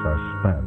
Suspense.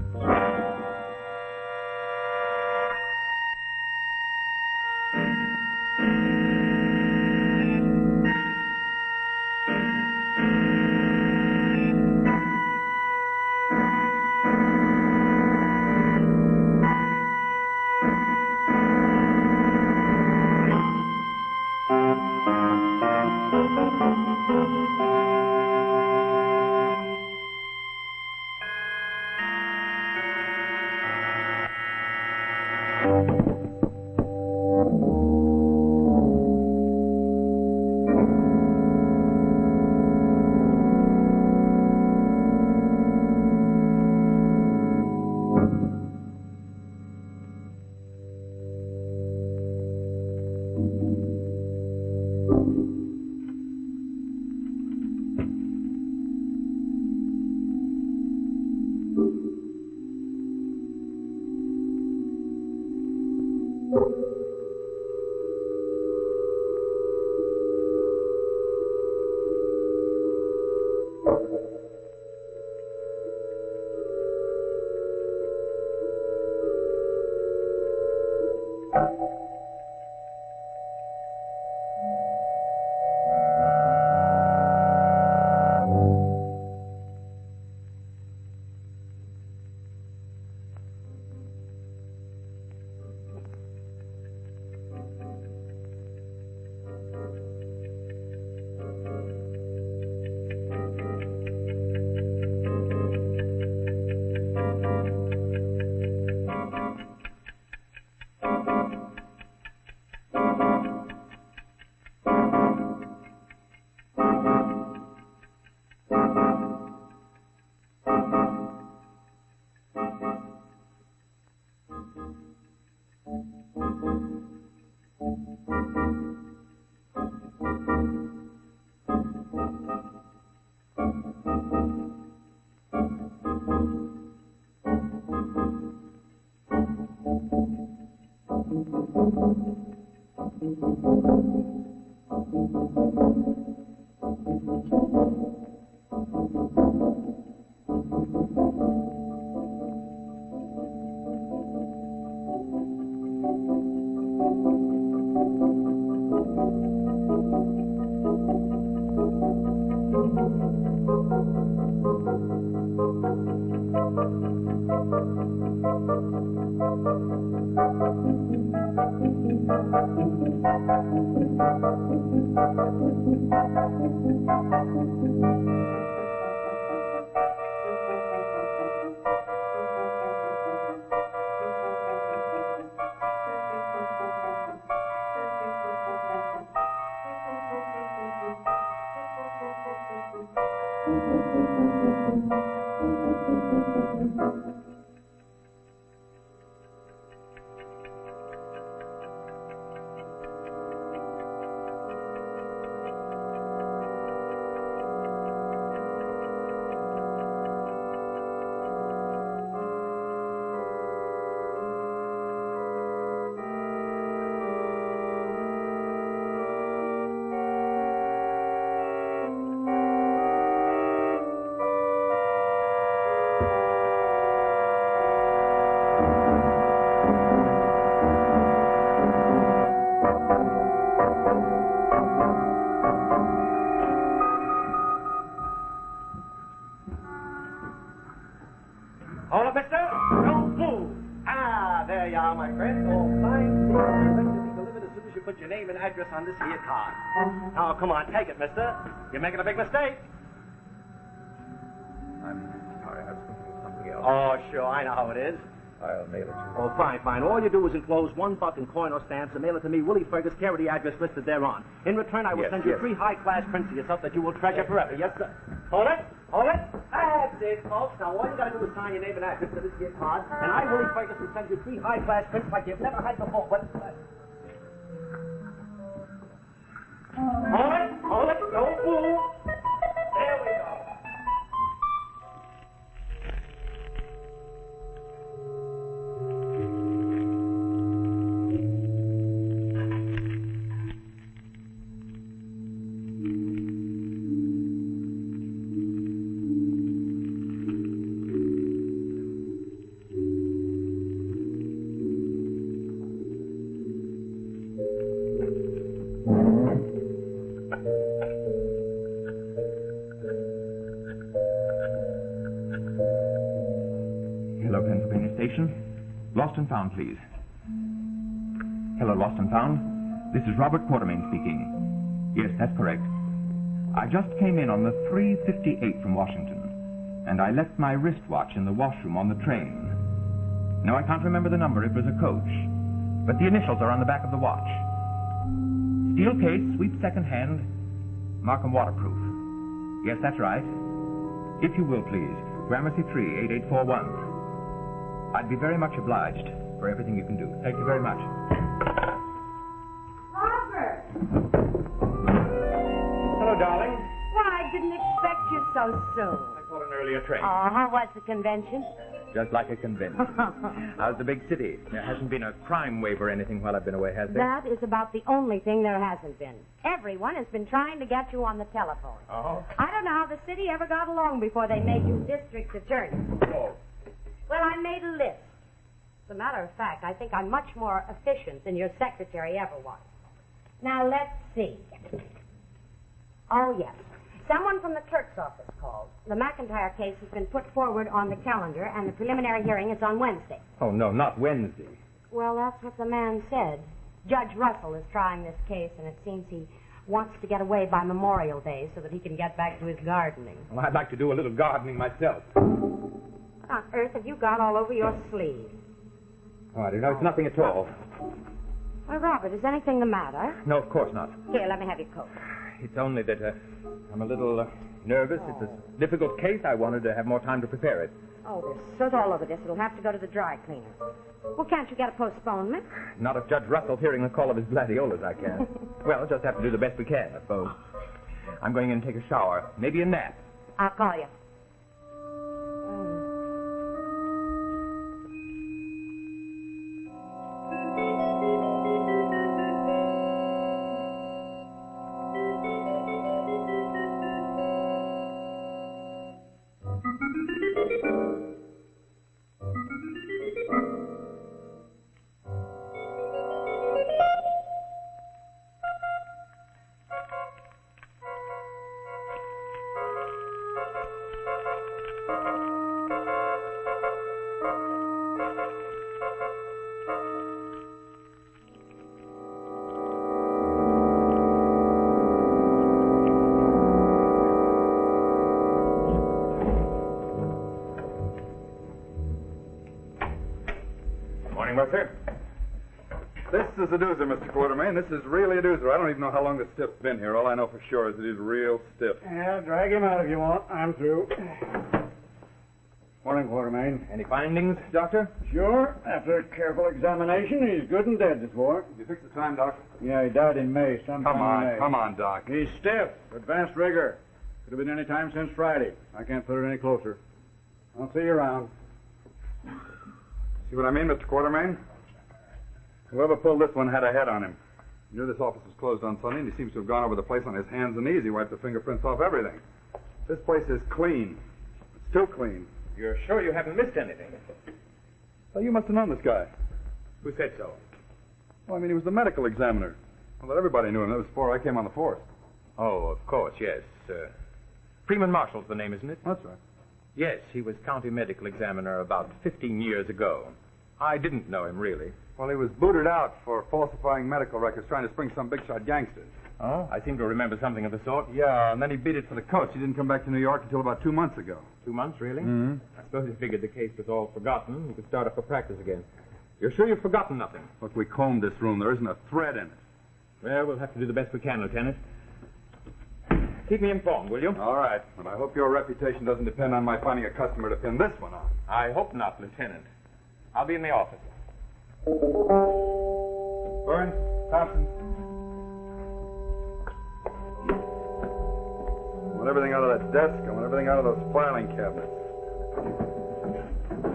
Hold up, mister. Don't move. Ah, there you are, my friend. All signed, sealed, and ready to be delivered as soon as you put your name and address on this here card. Now, come on, take it, mister. You're making a big mistake. I'm sorry, I was thinking of something else. Oh, sure, I know how it is. I'll mail it to you. Oh, fine. All you do is enclose $1 in coin or stamps and mail it to me, Willie Fergus, care of the address listed thereon. In return, I will send you 3 high-class prints of yourself that you will treasure forever. Yes, sir. Hold it. That's it, folks. Now, all you got to do is sign your name and address to this here card, and I, Willie Fergus, will send you 3 high-class prints like you've never had before. Hold it. Don't move. There we go. Hello, Pennsylvania Station. Lost and found, please. Hello, Lost and found. This is Robert Quartermain speaking. Yes, that's correct. I just came in on the 3:58 from Washington, and I left my wristwatch in the washroom on the train. No, I can't remember the number. It was a coach. But the initials are on the back of the watch. Steel case, sweep second hand, Markham waterproof. Yes, that's right. If you will, please. Gramercy 3, 8841. I'd be very much obliged for everything you can do. Thank you very much. Robert! Hello, darling. Why, I didn't expect you so soon. I caught an earlier train. Oh, how was the convention? Just like a convention. How's the big city? There hasn't been a crime wave or anything while I've been away, has there? That is about the only thing there hasn't been. Everyone has been trying to get you on the telephone. Oh? I don't know how the city ever got along before they made you district attorney. Oh. Well, I made a list. As a matter of fact, I think I'm much more efficient than your secretary ever was. Now, let's see. Oh, yes. Someone from the clerk's office called. The McIntyre case has been put forward on the calendar, and the preliminary hearing is on Wednesday. Oh, no, not Wednesday. Well, that's what the man said. Judge Russell is trying this case, and it seems he wants to get away by Memorial Day so that he can get back to his gardening. Well, I'd like to do a little gardening myself. What on earth have you got all over your sleeve? Oh, I don't know. It's nothing at all. Well, Robert, is anything the matter? No, of course not. Here, let me have your coat. It's only that I'm a little nervous. It's a difficult case. I wanted to have more time to prepare it. Oh, there's soot all over this. It'll have to go to the dry cleaner. Well, can't you get a postponement? Not if Judge Russell's hearing the call of his gladiolas, I can. Well, just have to do the best we can, I suppose. I'm going in and take a shower. Maybe a nap. I'll call you. Mercer. This is a doozer, Mr. Quartermain. This is really a doozer. I don't even know how long this stiff's been here. All I know for sure is it is real stiff. Yeah, drag him out if you want. I'm through. Morning, Quartermain. Any findings, Doctor? Sure. After a careful examination, he's good and dead this morning. Did you fix the time, Doc? Yeah, he died in May, sometime in May. Come on, Doc. He's stiff, advanced rigor. Could have been any time since Friday. I can't put it any closer. I'll see you around. See what I mean, Mr. Quartermain? Whoever pulled this one had a head on him. He knew this office was closed on Sunday, and he seems to have gone over the place on his hands and knees. He wiped the fingerprints off everything. This place is clean. It's too clean. You're sure you haven't missed anything? Well, you must have known this guy. Who said so? Well, I mean, he was the medical examiner. Well, everybody knew him. That was before I came on the force. Oh, of course, yes. Freeman Marshall's the name, isn't it? That's right. Yes, he was county medical examiner about 15 years ago. I didn't know him, really. Well, he was booted out for falsifying medical records, trying to spring some big-shot gangsters. Oh? I seem to remember something of the sort. Yeah, and then he beat it for the coach. He didn't come back to New York until about 2 months ago. 2 months, really? Mm-hmm. I suppose he figured the case was all forgotten. He could start up for practice again. You're sure you've forgotten nothing? Look, we combed this room. There isn't a thread in it. Well, we'll have to do the best we can, Lieutenant. Keep me informed, will you? All right. And I hope your reputation doesn't depend on my finding a customer to pin this one on. I hope not, Lieutenant. I'll be in the office. Burns, Thompson. I want everything out of that desk. I want everything out of those filing cabinets.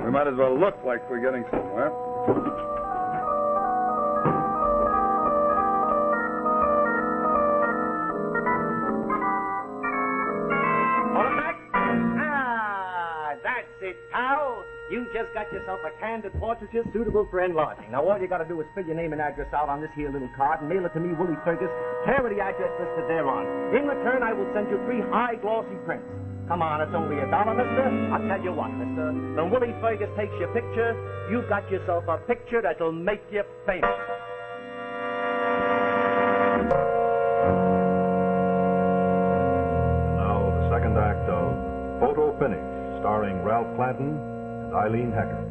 We might as well look like we're getting somewhere. You just got yourself a candid portrait just suitable for enlarging. Now, all you got to do is fill your name and address out on this here little card and mail it to me, Willie Fergus, care of the address listed thereon. In return, I will send you 3 high, glossy prints. Come on, it's only $1, mister. I'll tell you what, mister. When Willie Fergus takes your picture, you've got yourself a picture that'll make you famous. Now, the second act of Photo Finish, starring Ralph Clanton and Eileen Hackett.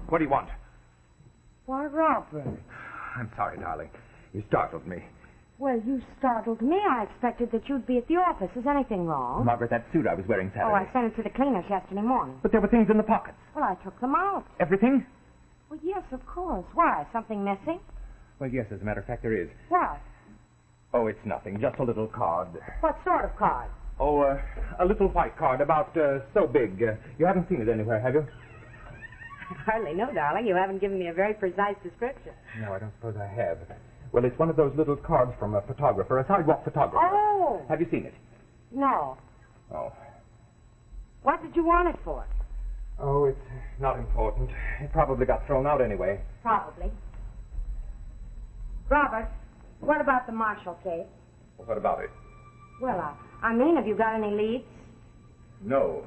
What do you want? Why, Robert. I'm sorry, darling. You startled me. Well, you startled me. I expected that you'd be at the office. Is anything wrong? Margaret, that suit I was wearing Saturday. Oh, I sent it to the cleaners yesterday morning. But there were things in the pockets. Well, I took them out. Everything? Well, yes, of course. Why? Something missing? Well, yes, as a matter of fact, there is. What? Oh, it's nothing. Just a little card. What sort of card? Oh, a little white card, about so big. You haven't seen it anywhere, have you? I hardly know, darling. You haven't given me a very precise description. No, I don't suppose I have. Well, it's one of those little cards from a photographer, a sidewalk photographer. Oh! Have you seen it? No. Oh. What did you want it for? Oh, it's not important. It probably got thrown out anyway. Probably. Robert, what about the Marshall case? Well, what about it? Well, I mean, have you got any leads? No.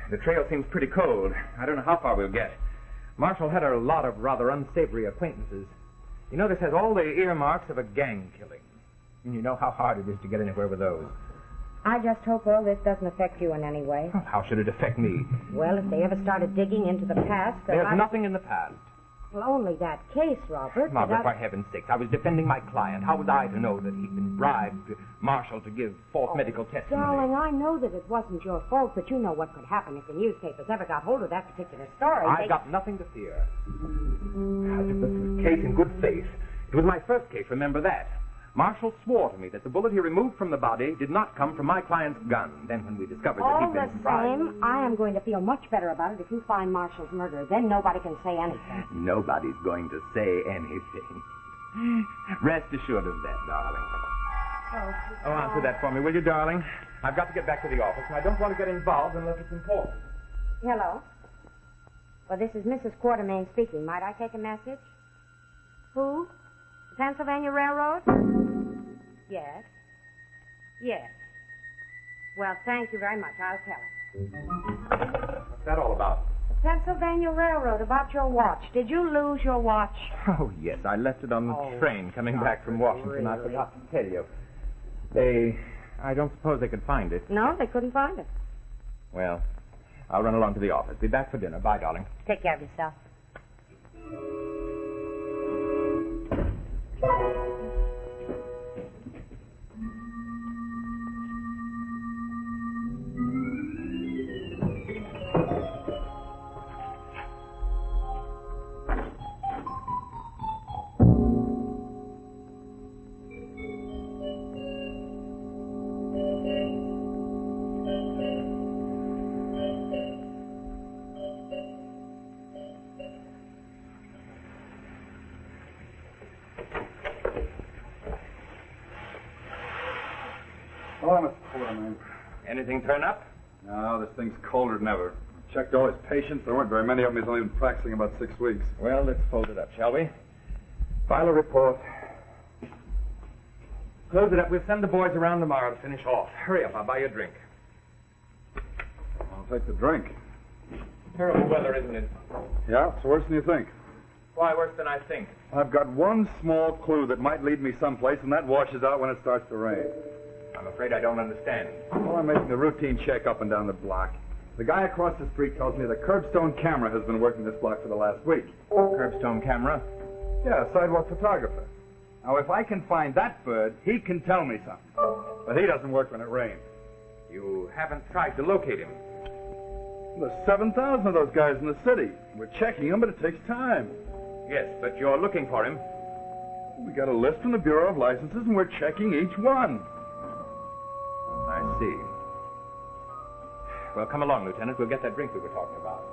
The trail seems pretty cold. I don't know how far we'll get. Marshall had a lot of rather unsavory acquaintances. You know, this has all the earmarks of a gang killing. And you know how hard it is to get anywhere with those. I just hope all this doesn't affect you in any way. Well, how should it affect me? Well, if they ever started digging into the past... There's nothing in the past. Well, only that case, Robert. Margaret, for heaven's sakes, I was defending my client. How was I to know that he'd been bribed, Marshall, to give false medical testimony? Darling, I know that it wasn't your fault, but you know what could happen if the newspapers ever got hold of that particular story. I've got nothing to fear. I took this case in good faith. It was my first case, remember that. Marshall swore to me that the bullet he removed from the body did not come from my client's gun. Then when we discovered that he'd been bribed... All the same, I am going to feel much better about it if you find Marshall's murderer. Then nobody can say anything. Nobody's going to say anything. Rest assured of that, darling. Oh, answer that for me, will you, darling? I've got to get back to the office, and I don't want to get involved unless it's important. Hello. Well, this is Mrs. Quartermain speaking. Might I take a message? Who? The Pennsylvania Railroad? Yes. Yes. Well, thank you very much. I'll tell him. What's that all about? The Pennsylvania Railroad, about your watch. Did you lose your watch? Oh, yes. I left it on the train coming back from Washington. Really? I forgot to tell you. I don't suppose they could find it. No, they couldn't find it. Well, I'll run along to the office. Be back for dinner. Bye, darling. Take care of yourself. Hello, Mr. Quartermain. Anything turn up? No, this thing's colder than ever. Checked all his patients. There weren't very many of them. He's only been practicing about 6 weeks. Well, let's fold it up, shall we? File a report. Close it up. We'll send the boys around tomorrow to finish off. Hurry up. I'll buy you a drink. I'll take the drink. Terrible weather, isn't it? Yeah, it's worse than you think. Why, worse than I think. I've got one small clue that might lead me someplace, and that washes out when it starts to rain. I'm afraid I don't understand. Well, I'm making a routine check up and down the block. The guy across the street tells me the curbstone camera has been working this block for the last week. Curbstone camera? Yeah, a sidewalk photographer. Now, if I can find that bird, he can tell me something. But he doesn't work when it rains. You haven't tried to locate him. There's 7,000 of those guys in the city. We're checking them, but it takes time. Yes, but you're looking for him. We got a list from the Bureau of Licenses, and we're checking each one. I see. Well, come along, Lieutenant. We'll get that drink we were talking about.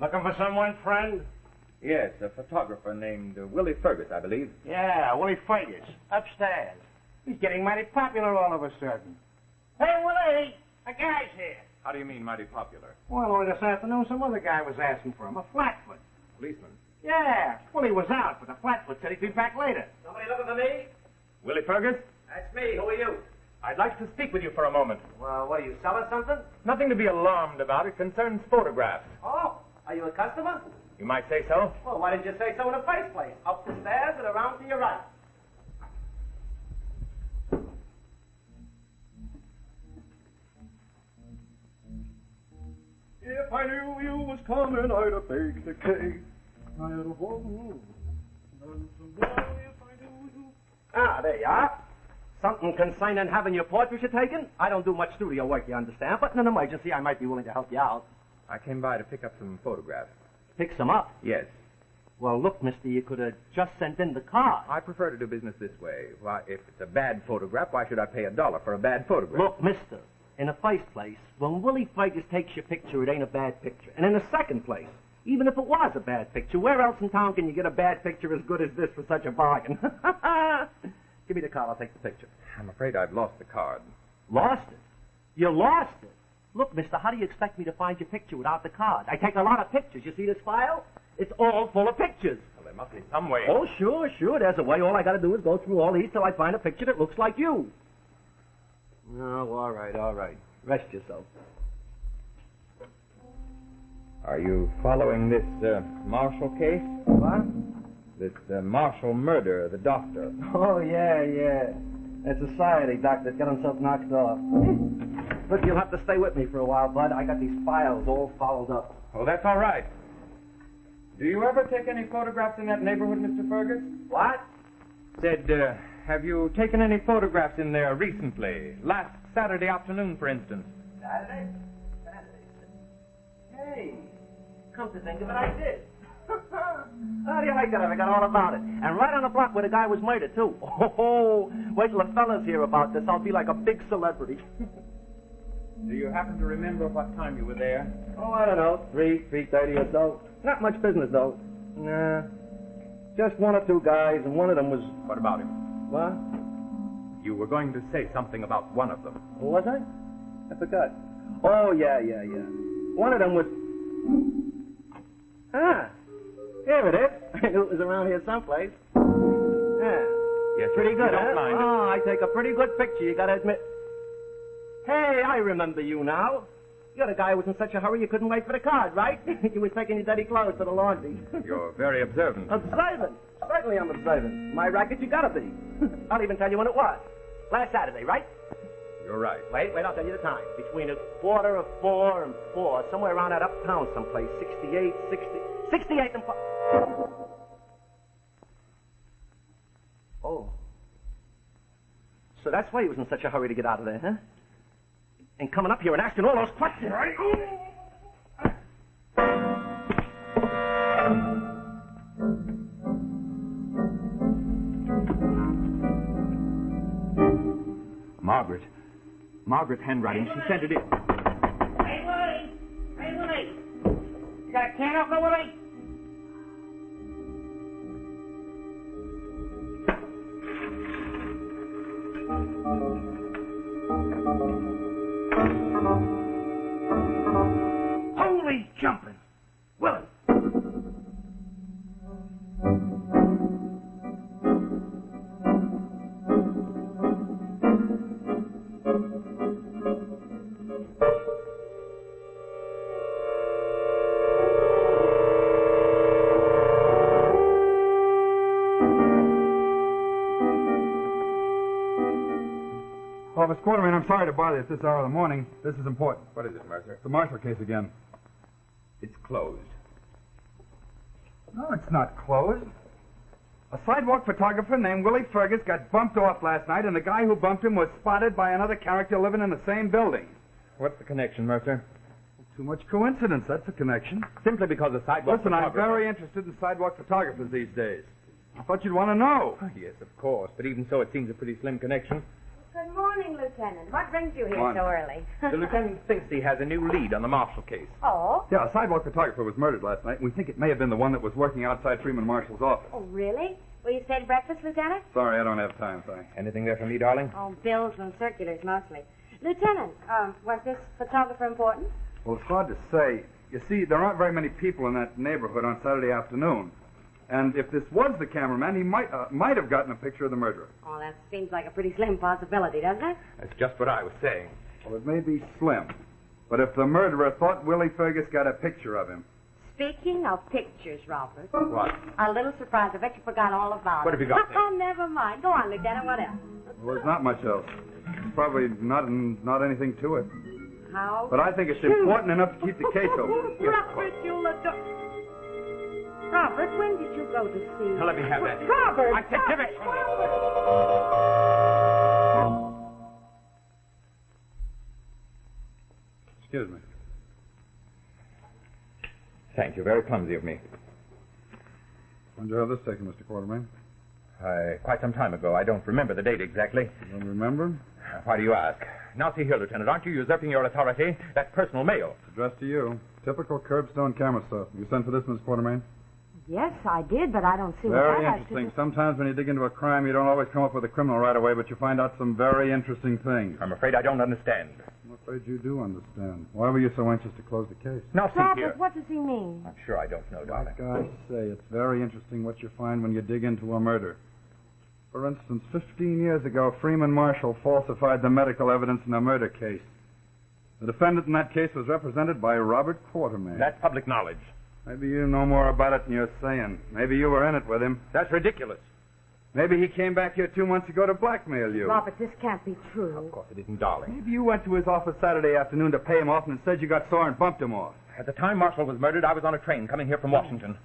Looking for someone, friend? Yes, a photographer named Willie Fergus, I believe. Yeah, Willie Fergus. Upstairs. He's getting mighty popular all of a sudden. Hey, Willie! A guy's here. How do you mean mighty popular? Well, only this afternoon some other guy was asking for him, a flatfoot. Policeman. Yeah, Willie was out, but the flatfoot said he'd be back later. Somebody looking for me? Willie Fergus? That's me. Who are you? I'd like to speak with you for a moment. Well, what, are you selling something? Nothing to be alarmed about. It concerns photographs. Oh, are you a customer? You might say so. Well, why didn't you say so in the first place? Up the stairs and around to your right. If I knew you was coming, I'd have baked a cake. I'd have Ah, there you are. Something concerning having your portraiture taken? I don't do much studio work, you understand, but in an emergency, I might be willing to help you out. I came by to pick up some photographs. Pick some up. Yes. Well, look, mister, you could have just sent in the card. I prefer to do business this way. Why, if it's a bad photograph, why should I pay $1 for a bad photograph? Look, mister, in the first place, when Willie Fergus takes your picture, it ain't a bad picture. And in the second place, even if it was a bad picture, where else in town can you get a bad picture as good as this for such a bargain? Give me the card, I'll take the picture. I'm afraid I've lost the card. Lost it? You lost it? Look, mister, how do you expect me to find your picture without the card? I take a lot of pictures. You see this file? It's all full of pictures. Well, there must be some way. Oh, sure. There's a way. All I got to do is go through all these till I find a picture that looks like you. Oh, all right. Rest yourself. Are you following this Marshall case? What? This Marshall murder, the doctor. Oh, yeah. That society doctor got himself knocked off. Look, you'll have to stay with me for a while, bud. I got these files all followed up. Oh, that's all right. Do you ever take any photographs in that neighborhood, Mr. Fergus? What? Said, have you taken any photographs in there recently? Last Saturday afternoon, for instance. Saturday? Hey, come to think of it, I did. How do you like that? I forgot all about it. And right on the block where the guy was murdered, too. Oh, wait till the fellas hear about this. I'll be like a big celebrity. Do you happen to remember what time you were there? Oh, I don't know, 3:30 or so. Not much business, though. Nah, just one or two guys, and one of them was... What about him? What? You were going to say something about one of them. Who was I? I forgot. Oh, yeah. One of them was... Ah, here it is. I knew it was around here someplace. Yeah. Yes, Pretty good, don't huh? mind. Oh, I take a pretty good picture, you gotta admit. Hey, I remember you now. You're the guy who was in such a hurry you couldn't wait for the card, right? You was taking your dirty clothes to the laundry. You're very observant. Observant? Certainly I'm observant. My racket, you gotta be. I'll even tell you when it was. Last Saturday, right? You're right. Wait, I'll tell you the time. Between 4:15 and 4, somewhere around that uptown someplace. 68 and 4. Oh. So that's why he was in such a hurry to get out of there, huh? And coming up here and asking all those questions. Right? Margaret's handwriting. She sent it in. Hey, Willie! You got a can opener, Willie? Holy jumping! Willie! Officer Quarterman, I'm sorry to bother you at this hour of the morning. This is important. What is it, Mercer? The Marshall case again. It's closed. No, it's not closed. A sidewalk photographer named Willie Fergus got bumped off last night, and the guy who bumped him was spotted by another character living in the same building. What's the connection, Mercer? Too much coincidence, that's a connection. Simply because the sidewalk Listen, I'm photographer... very interested in sidewalk photographers these days. I thought you'd want to know. Oh, yes, of course. But even so, it seems a pretty slim connection. Good morning, Lieutenant. What brings you here Morning. so early? The lieutenant thinks he has a new lead on the Marshall case. Oh? Yeah, a sidewalk photographer was murdered last night, and we think it may have been the one that was working outside Freeman Marshall's office. Oh, really? Will you stay to breakfast, Lieutenant? Sorry, I don't have time, thanks. Anything there for me, darling? Oh, bills and circulars mostly. Lieutenant, was this photographer important? Well, it's hard to say. You see, there aren't very many people in that neighborhood on Saturday afternoon. And if this was the cameraman, he might have gotten a picture of the murderer. Oh, that seems like a pretty slim possibility, doesn't it? That's just what I was saying. Well, it may be slim. But if the murderer thought Willie Fergus got a picture of him... Speaking of pictures, Robert. What? A little surprise. I bet you forgot all about What it. have you got there? Oh, never mind. Go on, Lieutenant. What else? Well, there's not much else. There's probably not anything to it. How? But I think it's important enough to keep the case open. Robert, you'll adore... Robert, when did you go to see... Now, let me have that. Robert! I said, give it to me. Excuse me. Thank you. Very clumsy of me. When did you have this taken, Mr. Quartermain? Quite some time ago. I don't remember the date exactly. You don't remember? Why do you ask? Now, see here, Lieutenant. Aren't you usurping your authority? That's personal mail. It's addressed to you. Typical curbstone camera stuff. You sent for this, Miss Quartermain? Yes, I did, but I don't see what Very that has interesting. to do... Sometimes when you dig into a crime, you don't always come up with a criminal right away, but you find out some very interesting things. I'm afraid I don't understand. I'm afraid you do understand. Why were you so anxious to close the case? Now, see Robert, here. what does he mean? I'm sure I don't know, darling. Like I say, it's very interesting what you find when you dig into a murder. For instance, 15 years ago, Freeman Marshall falsified the medical evidence in a murder case. The defendant in that case was represented by Robert Quartermain. That's public knowledge. Maybe you know more about it than you're saying. Maybe you were in it with him. That's ridiculous. Maybe he came back here 2 months ago to blackmail you. Robert, this can't be true. Of course it isn't, darling. Maybe you went to his office Saturday afternoon to pay him off, and instead you got sore and bumped him off. At the time Marshall was murdered, I was on a train coming here from Washington.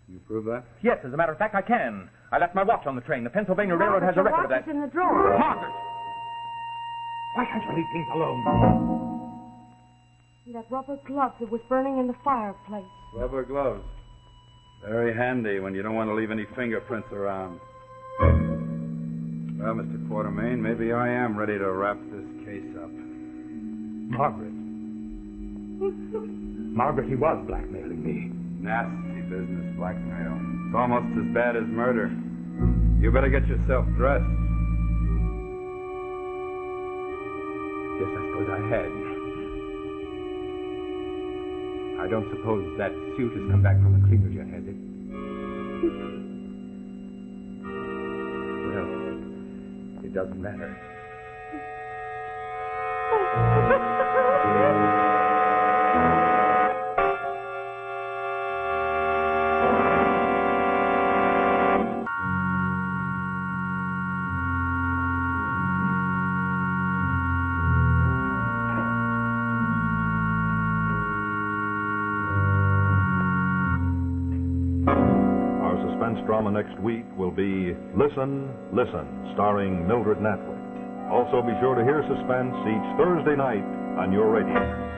You prove that? Yes, as a matter of fact, I can. I left my watch on the train. The Pennsylvania Railroad has a record of that. It's in the drawer. Margaret! Why can't you leave things alone? That rubber glove that was burning in the fireplace. Rubber gloves. Very handy when you don't want to leave any fingerprints around. Well, Mr. Quartermain, maybe I am ready to wrap this case up. Margaret. Margaret, he was blackmailing me. Nasty business, blackmail. It's almost as bad as murder. You better get yourself dressed. Yes, I suppose I had. I don't suppose that suit has come back from the cleaners yet, has it? Well, it doesn't matter. Drama next week will be Listen, Listen, starring Mildred Natwick. Also be sure to hear Suspense each Thursday night on your radio.